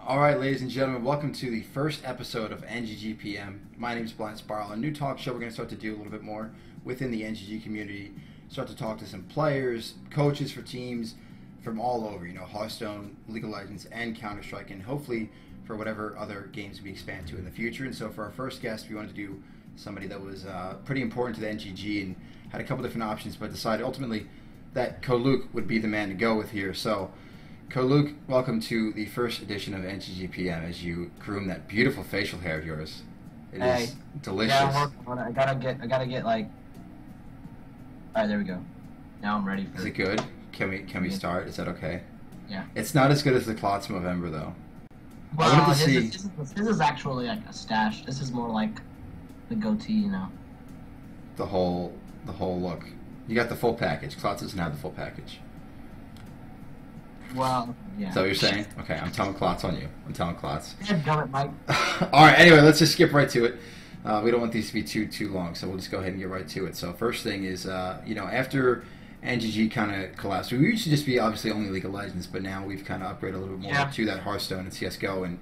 All right, ladies and gentlemen, welcome to the first episode of NGG PM. My name is Blind Spiral. A new talk show we're going to start to do a little bit more within the NGG community. Start to talk to some players, coaches for teams from all over, Hearthstone, League of Legends, and Counter-Strike, and hopefully for whatever other games we expand to in the future. And so for our first guest, we wanted to do somebody that was pretty important to the NGG and had a couple different options, but decided ultimately that Codeluke would be the man to go with here. So Codeluke, welcome to the first edition of NGG PM as you groom that beautiful facial hair of yours. It is delicious. Yeah, I'm working on it. I gotta get like. All right, there we go. Now I'm ready for. Is it good? Can we start? Is that okay? Yeah. It's not as good as the Clots Movember though. Well, I wanted to see. This is actually like a stash. This is more like the goatee, The whole look. You got the full package. Clots doesn't have the full package. Well, yeah. Is that what you're saying? Okay, I'm telling Clots on you. I'm telling Clots. Got it, Mike. All right. Anyway, let's just skip right to it. We don't want these to be too long, so we'll just go ahead and get right to it. So first thing is, after NGG kind of collapsed, we used to just be obviously only League of Legends, but now we've kind of upgraded a little bit more to that Hearthstone and CS:GO, and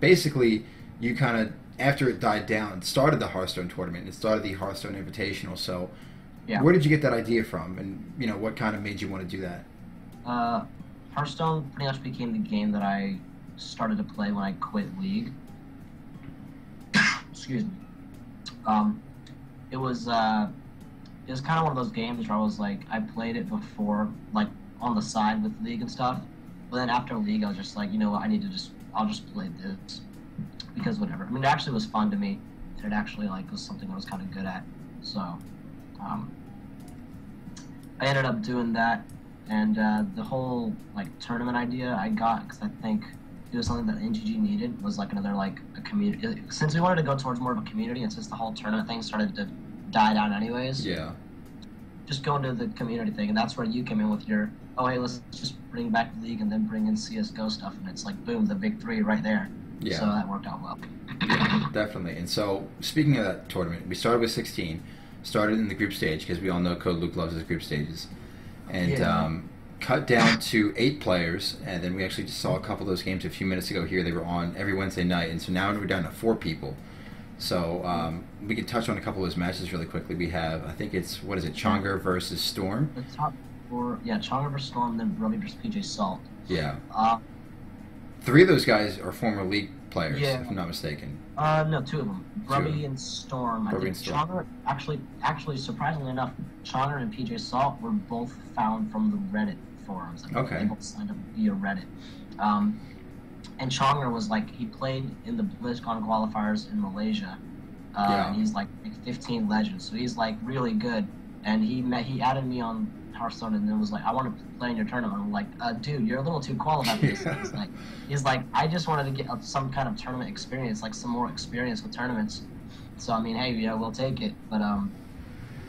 basically you kind of after it died down, started the Hearthstone tournament. It started the Hearthstone Invitational. So where did you get that idea from, and what kind of made you want to do that? Hearthstone pretty much became the game that I started to play when I quit League. Excuse me. It was kind of one of those games where I was like, I played it before, like on the side with League and stuff. But then after League, I was just like, you know what, I'll just play this because whatever. I mean, it actually was fun to me. It actually was something I was kind of good at. So, I ended up doing that. And the whole tournament idea I got because I think it was something that NGG needed was another a community. Since we wanted to go towards more of a community, and since the whole tournament thing started to die down anyways, just go into the community thing, and that's where you came in with your hey, let's just bring back the League and then bring in CS:GO stuff, and it's boom, the big three right there. Yeah. So that worked out well. Definitely. And so speaking of that tournament, we started with 16, started in the group stage because we all know Codeluke loves his group stages. And cut down to 8 players, and then we actually just saw a couple of those games a few minutes ago here. They were on every Wednesday night, and so now we're down to 4 people. So we can touch on a couple of those matches really quickly. We have, I think it's, Chonger versus Storm? The top 4, Chonger versus Storm, then Brummy versus PJ Salt. Yeah. 3 of those guys are former League players, if I'm not mistaken. No, 2 of them. Brummy and Storm. I think Chonger, actually, surprisingly enough, Chonger and PJ Salt were both found from the Reddit forums. They both signed up via Reddit. And Chonger was he played in the BlizzCon qualifiers in Malaysia. And he's 15 legends, so he's really good. And he added me on Hearthstone and then was I want to play in your tournament. I'm like, dude, you're a little too qualified for this. He's like, I just wanted to get some kind of tournament experience, some more experience with tournaments. So I mean, hey, we'll take it. But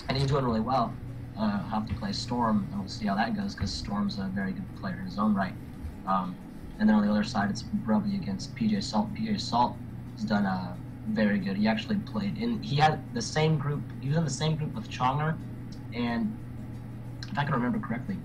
and he's doing really well. I'll have to play Storm, and we'll see how that goes because Storm's a very good player in his own right. And then on the other side, it's Brubby against PJ Salt. PJ Salt has done very good. He actually played in. He had the same group. He was in the same group with Chonger, and if I can remember correctly,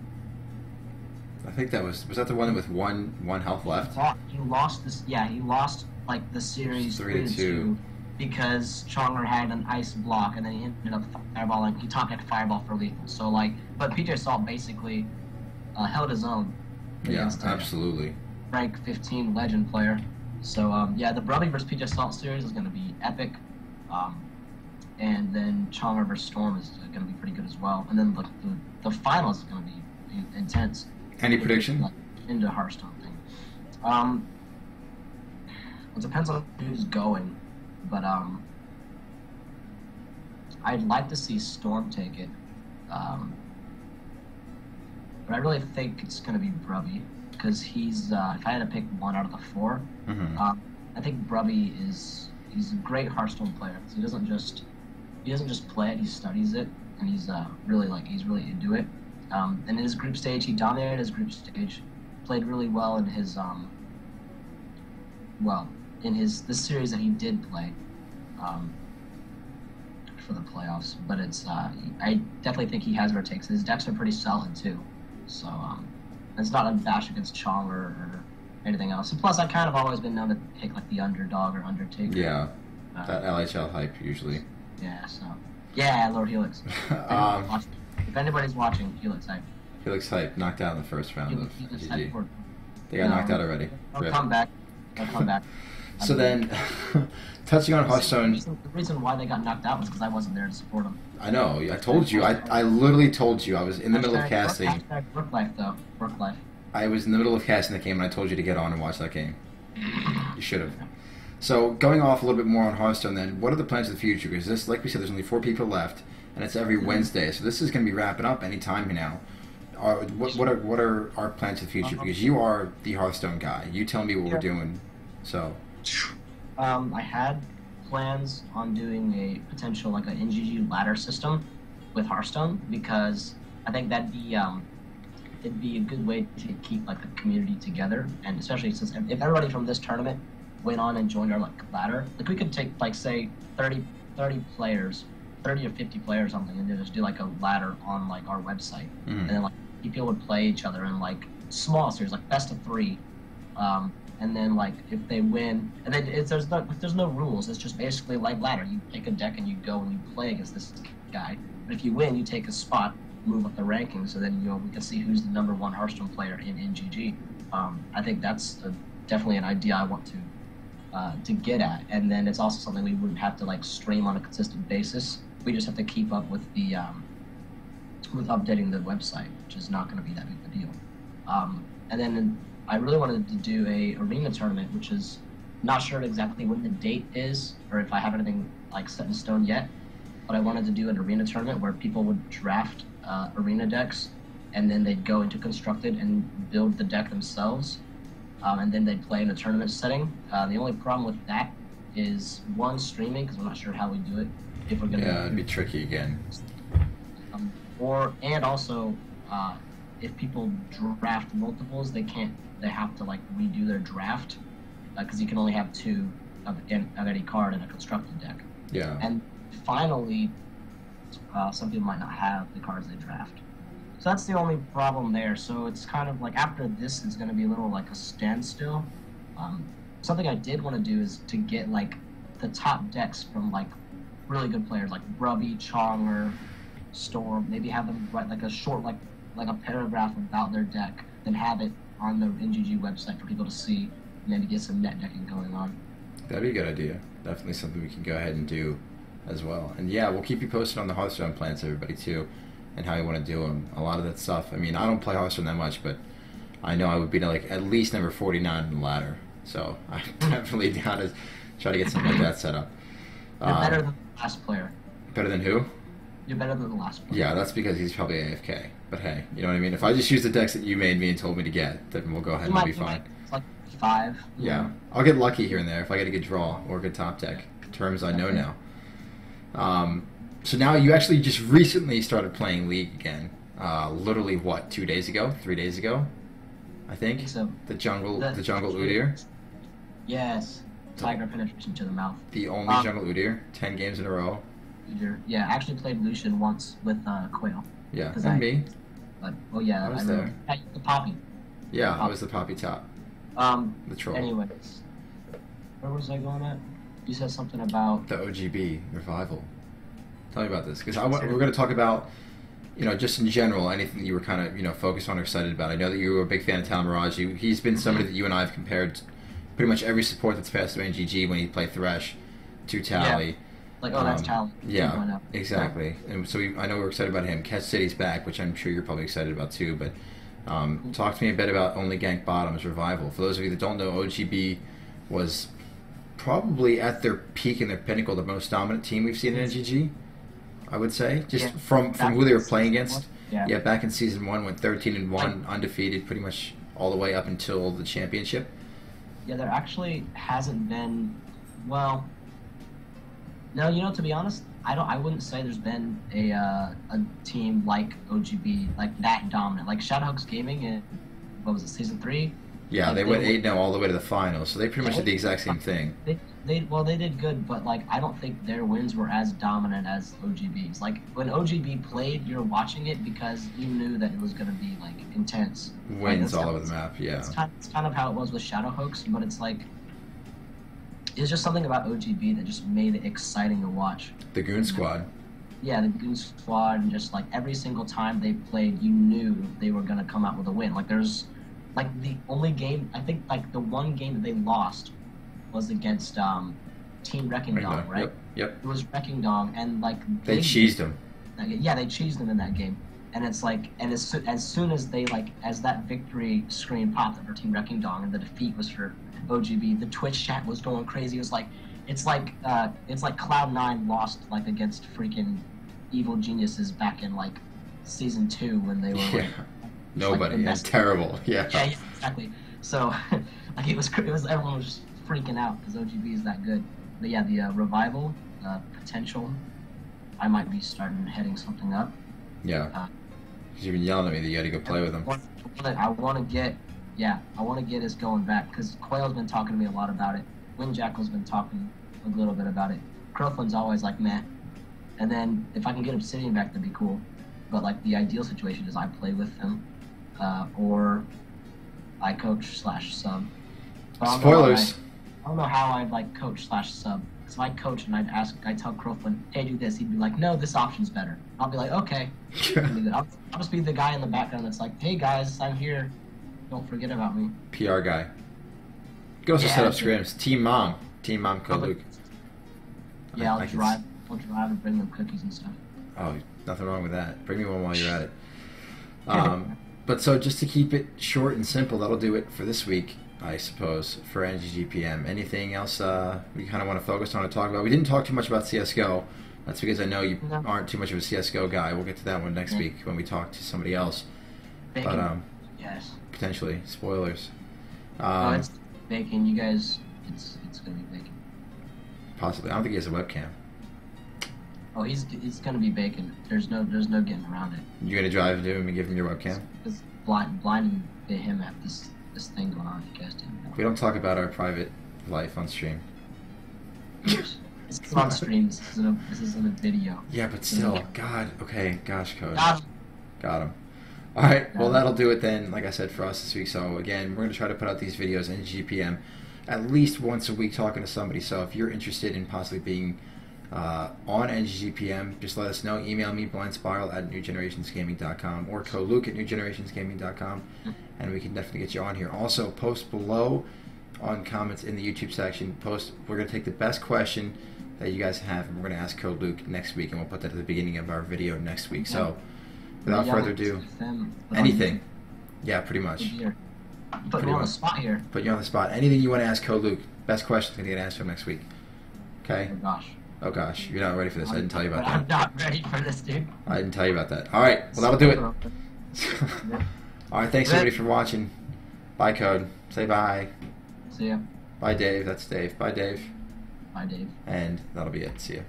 I think that was that the one with one health left? He lost this. Yeah, he lost the series 3-2 because Chonger had an ice block, and then he ended up fireballing. He top decked fireball for lethal. So but PJ Salt basically held his own. Against, absolutely. Rank 15 legend player. So the Brummy versus PJ Salt series is going to be epic. And then Chonger versus Storm is going to be pretty good as well. And then the finals is going to be intense. Any prediction? Into Hearthstone thing. It depends on who's going, but I'd like to see Storm take it. But I really think it's going to be Brubby because he's. If I had to pick one out of the 4, I think Brubby he's a great Hearthstone player. He doesn't just play it; he studies it, and he's really into it. And in his group stage, he dominated his group stage, played really well in his the series that he did play for the playoffs. But it's I definitely think he has what it takes. His decks are pretty solid too, so it's not a bash against Chonger or anything else. And plus, I kind of always been known to pick like the underdog or Undertaker. Yeah, that LHL hype usually. Yeah, so yeah, Lord Helix. If anybody's watching, Helix hype. Helix hype knocked out in the first round of NGG. They got knocked out already. They'll come back. So then, touching on Hearthstone. The reason why they got knocked out was because I wasn't there to support them. I know. I told you. I literally told you. I was in the middle of casting. Work life, though. Work life. I was in the middle of casting the game, and I told you to get on and watch that game. You should have. So, going off a little bit more on Hearthstone, then, what are the plans for the future? Because this, like we said, there's only 4 people left, and it's every Wednesday. So this is going to be wrapping up any time now. What are our plans for the future? Because you are the Hearthstone guy. You tell me what we're doing. So, I had plans on doing a potential like an NGG ladder system with Hearthstone, because I think that'd be it'd be a good way to keep like the community together, and especially since if everybody from this tournament went on and joined our like ladder, like we could take like say 30 players, 30 or 50 players or something, and then just do like a ladder on like our website, and then like people would play each other in like small series, like best of 3. And then, like, if they win, and then there's no rules. It's just basically like ladder. You pick a deck and you go and you play against this guy. But if you win, you take a spot, move up the rankings, so then we can see who's the #1 Hearthstone player in NGG. I think that's definitely an idea I want to get at. And then it's also something we wouldn't have to like stream on a consistent basis. We just have to keep up with the with updating the website, which is not going to be that big of a deal. And then I really wanted to do a arena tournament, which is not sure exactly when the date is, or if I have anything like set in stone yet. But I wanted to do an arena tournament where people would draft arena decks, and then they'd go into constructed and build the deck themselves, and then they'd play in a tournament setting. The only problem with that is one, streaming, because I'm not sure how we do it. If we're gonna it'd be tricky again. And also, if people draft multiples, they have to like redo their draft, because you can only have 2 of any card in a constructed deck. Yeah. And finally, some people might not have the cards they draft. So that's the only problem there. So it's kind of like after this, it's going to be a little like a standstill. Something I did want to do is to get like the top decks from like really good players like Grubby, Chonger, Storm. Maybe have them write like a short like a paragraph about their deck, then have it on the NGG website for people to see, and then to get some net decking going on. That'd be a good idea. Definitely something we can go ahead and do as well. And yeah, we'll keep you posted on the Hearthstone plans, everybody, too, and how you want to do them. A lot of that stuff. I mean, I don't play Hearthstone that much, but I know I would be like at least number 49 in the ladder. So I'm definitely down to try to get something like that set up. You're better than the last player. Better than who? You're better than the last player. Yeah, that's because he's probably AFK. But hey, you know what I mean? If I just use the decks that you made me and told me to get, then we'll go ahead and we'll be fine. It's like 5. Yeah. I'll get lucky here and there if I get a good draw or a good top deck. Terms I know now. So now you actually just recently started playing League again. Literally, what, 2 days ago? 3 days ago? I think? So. The jungle Udyr? Yes. Tiger penetration to the mouth. The only jungle Udyr. 10 games in a row. Yeah, I actually played Lucian once with Quail. Yeah, and me. But, yeah, I was there. The Poppy. Yeah, I was the Poppy top. The troll. Anyways, where was I going at? You said something about the OGB revival. Tell me about this, because we're going to talk about, just in general, anything that you were kind of, focused on or excited about. I know that you were a big fan of Tal Mirage. He's been somebody that you and I have compared pretty much every support that's passed through NGG when he played Thresh to Tally. Yeah. Like, that's Tally. Yeah, exactly. And so I know we're excited about him. Catch City's back, which I'm sure you're probably excited about too. But talk to me a bit about Only Gank Bottom's revival. For those of you that don't know, OGB was probably at their peak and their pinnacle, the most dominant team we've seen in NGG, I would say. Just from who they were playing against. Yeah, back in Season 1, went 13-1, undefeated pretty much all the way up until the championship. Yeah, there actually hasn't been, well... No, to be honest, I wouldn't say there's been a team like OGB, like that dominant. Like Shadowhawks Gaming in, what was it, Season 3? Yeah, like, they went 8-0 all the way to the finals, so they pretty much did the exact same thing. They did good, but like I don't think their wins were as dominant as OGB's. Like when OGB played, you're watching it because you knew that it was gonna be like intense. Wins all over the map, yeah. It's kind of how it was with Shadowhooks, but it's like it's just something about OGB that just made it exciting to watch. The Goon Squad. Yeah, the Goon Squad, and just like every single time they played, you knew they were gonna come out with a win. Like there's like the only game, I think like the one game that they lost was against Team Wrecking Dog, right? Yep. It was Wrecking Dog, and like they cheesed him. Yeah, they cheesed him in that game, and it's like, and as soon as they like, as that victory screen popped up for Team Wrecking Dog and the defeat was for OGB, the Twitch chat was going crazy. It was like, it's like Cloud9 lost like against freaking Evil Geniuses back in like season 2 when they were like, nobody, like, it's terrible. Yeah, exactly. So like it was everyone was just freaking out because OGB is that good. But yeah, the revival potential, I might be heading something up. Yeah. Because you've been yelling at me that you got to go play with them. I want to get us going back because Quayle's been talking to me a lot about it. Windjackal's been talking a little bit about it. Crowflin's always like meh. And then if I can get Obsidian back, that'd be cool. But like the ideal situation is I play with them, or I coach/sub. Spoilers. I don't know how I'd like coach/sub. Because if I coach and I tell Crowflin, hey, do this, he'd be like, no, this option's better. I'll be like, okay. I'll just be the guy in the background that's like, hey guys, I'm here. Don't forget about me. PR guy. You can also set up scrims. Team Mom Codeluke. Yeah, I'll drive and bring them cookies and stuff. Oh, nothing wrong with that. Bring me one while you're at it. But so just to keep it short and simple, that'll do it for this week, I suppose, for NGG PM. Anything else we kind of want to focus on and talk about? We didn't talk too much about CSGO. That's because I know you aren't too much of a CSGO guy. We'll get to that one next week when we talk to somebody else. Bacon. But yes. Potentially. Spoilers. No, it's bacon. You guys, it's going to be bacon. Possibly. I don't think he has a webcam. Oh, it's going to be bacon. There's no getting around it. You're going to drive to him and give him your webcam? It's blinding him at this thing going on. You guys didn't know. We don't talk about our private life on stream. It's on stream. This isn't a video. Yeah, but still. God. Okay. Gosh, Code. Got him. All right. Well, that'll do it then, like I said, for us this week. So, again, we're going to try to put out these videos in GPM at least once a week talking to somebody. So if you're interested in possibly being on NGG PM, just let us know. Email me, blindspiral@newgenerationsgaming.com or Codeluke at newgenerationsgaming.com, and we can definitely get you on here. Also, post below on comments in the YouTube section. We're going to take the best question that you guys have, and we're going to ask Codeluke next week, and we'll put that at the beginning of our video next week. So without further ado, anything. Yeah, pretty much. Put you on the spot here. Put you on the spot. Anything you want to ask Codeluke, best question's going to get answered next week. Okay? Oh, gosh. Oh, gosh. You're not ready for this. I didn't tell you about that. I'm not ready for this, dude. I didn't tell you about that. All right. Well, that'll do it. All right. Thanks, everybody, for watching. Bye, Code. Say bye. See ya. Bye, Dave. That's Dave. Bye, Dave. Bye, Dave. And that'll be it. See ya.